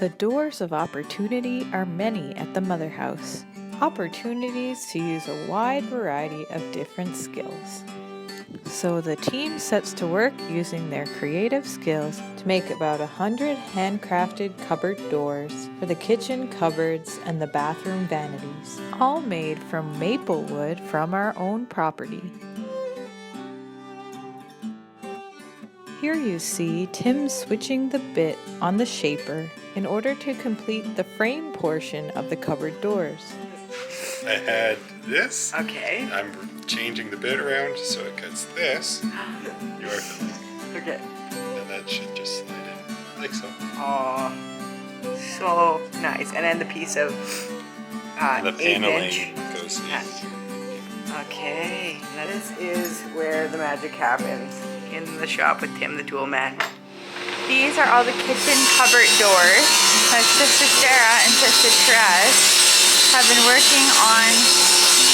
The doors of opportunity are many at the Mother House. Opportunities to use a wide variety of different skills. So the team sets to work using their creative skills to make about 100 handcrafted cupboard doors for the kitchen cupboards and the bathroom vanities, all made from maple wood from our own property. Here you see Tim switching the bit on the shaper in order to complete the frame portion of the cupboard doors. I had this. Okay. I'm changing the bit around so it cuts this. You are filling. Okay. And that should just slide in like so. Oh, so nice. And then the piece of The 8 paneling inch. goes in. Okay, now this is where the magic happens, in the shop with Tim the tool man. These are all the kitchen cupboard doors. My sister Sarah and sister Therese have been working on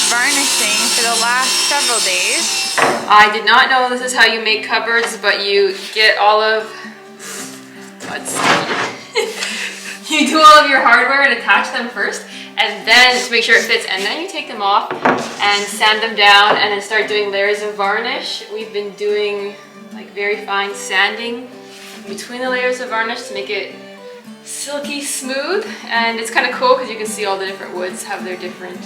varnishing for the last several days. I did not know this is how you make cupboards, but you get all of you do all of your hardware and attach them first, and then to make sure it fits, and then you take them off and sand them down and then start doing layers of varnish. We've been doing like very fine sanding between the layers of varnish to make it silky smooth, and it's kind of cool because you can see all the different woods have their different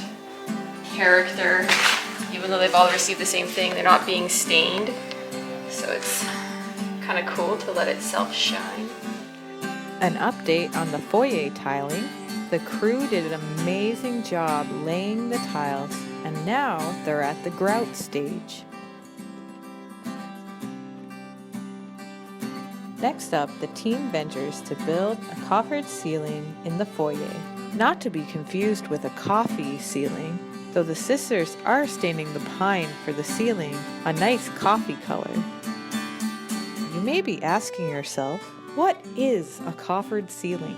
character. Even though they've all received the same thing, they're not being stained, so it's kind of cool to let itself shine. An update on the foyer tiling. The crew did an amazing job laying the tiles, and now they're at the grout stage. Next up, the team ventures to build a coffered ceiling in the foyer. Not to be confused with a coffee ceiling, though the sisters are staining the pine for the ceiling a nice coffee color. You may be asking yourself, what is a coffered ceiling?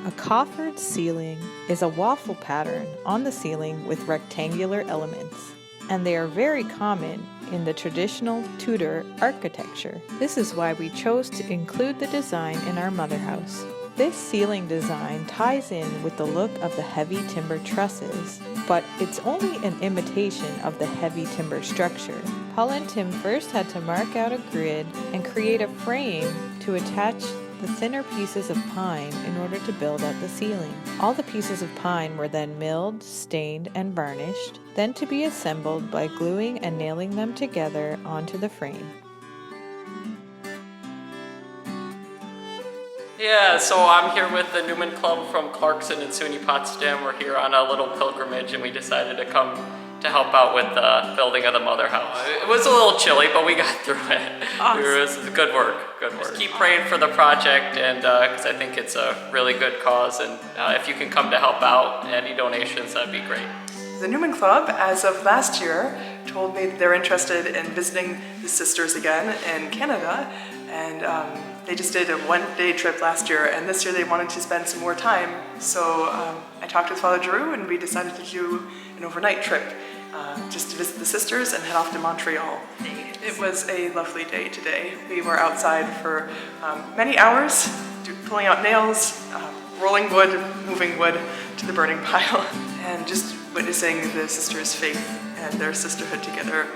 A coffered ceiling is a waffle pattern on the ceiling with rectangular elements, and they are very common in the traditional Tudor architecture. This is why we chose to include the design in our mother house. This ceiling design ties in with the look of the heavy timber trusses, but it's only an imitation of the heavy timber structure. Paul and Tim first had to mark out a grid and create a frame to attach the thinner pieces of pine in order to build out the ceiling. All the pieces of pine were then milled, stained, and varnished, then to be assembled by gluing and nailing them together onto the frame. Yeah, so I'm here with the Newman Club from Clarkson and SUNY Potsdam. We're here on a little pilgrimage, and we decided to come to help out with the building of the mother house. It was a little chilly, but we got through it. Awesome. It was good work, good work. Just keep praying for the project, and because I think it's a really good cause, and if you can come to help out, any donations, that'd be great. The Newman Club, as of last year, told me that they're interested in visiting the sisters again in Canada, and they just did a one-day trip last year, and this year they wanted to spend some more time. So I talked with Father Drew, and we decided to do an overnight trip just to visit the sisters and head off to Montreal. It was a lovely day today. We were outside for many hours, pulling out nails, rolling wood, moving wood to the burning pile, and just witnessing the sisters' faith and their sisterhood together,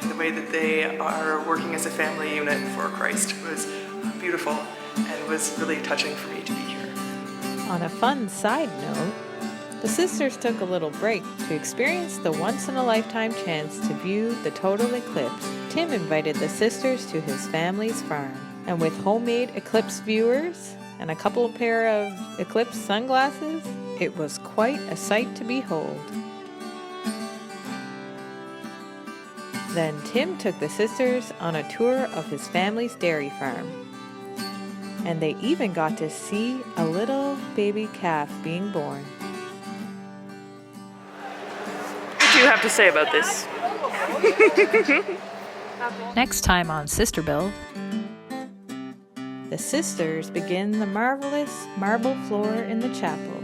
and the way that they are working as a family unit for Christ was beautiful, and was really touching for me to be here. On a fun side note, the sisters took a little break to experience the once-in-a-lifetime chance to view the total eclipse. Tim invited the sisters to his family's farm, and with homemade eclipse viewers and a couple of pair of eclipse sunglasses, it was quite a sight to behold. Then Tim took the sisters on a tour of his family's dairy farm, and they even got to see a little baby calf being born. What do you have to say about this? Next time on Sister Build, the sisters begin the marvelous marble floor in the chapel.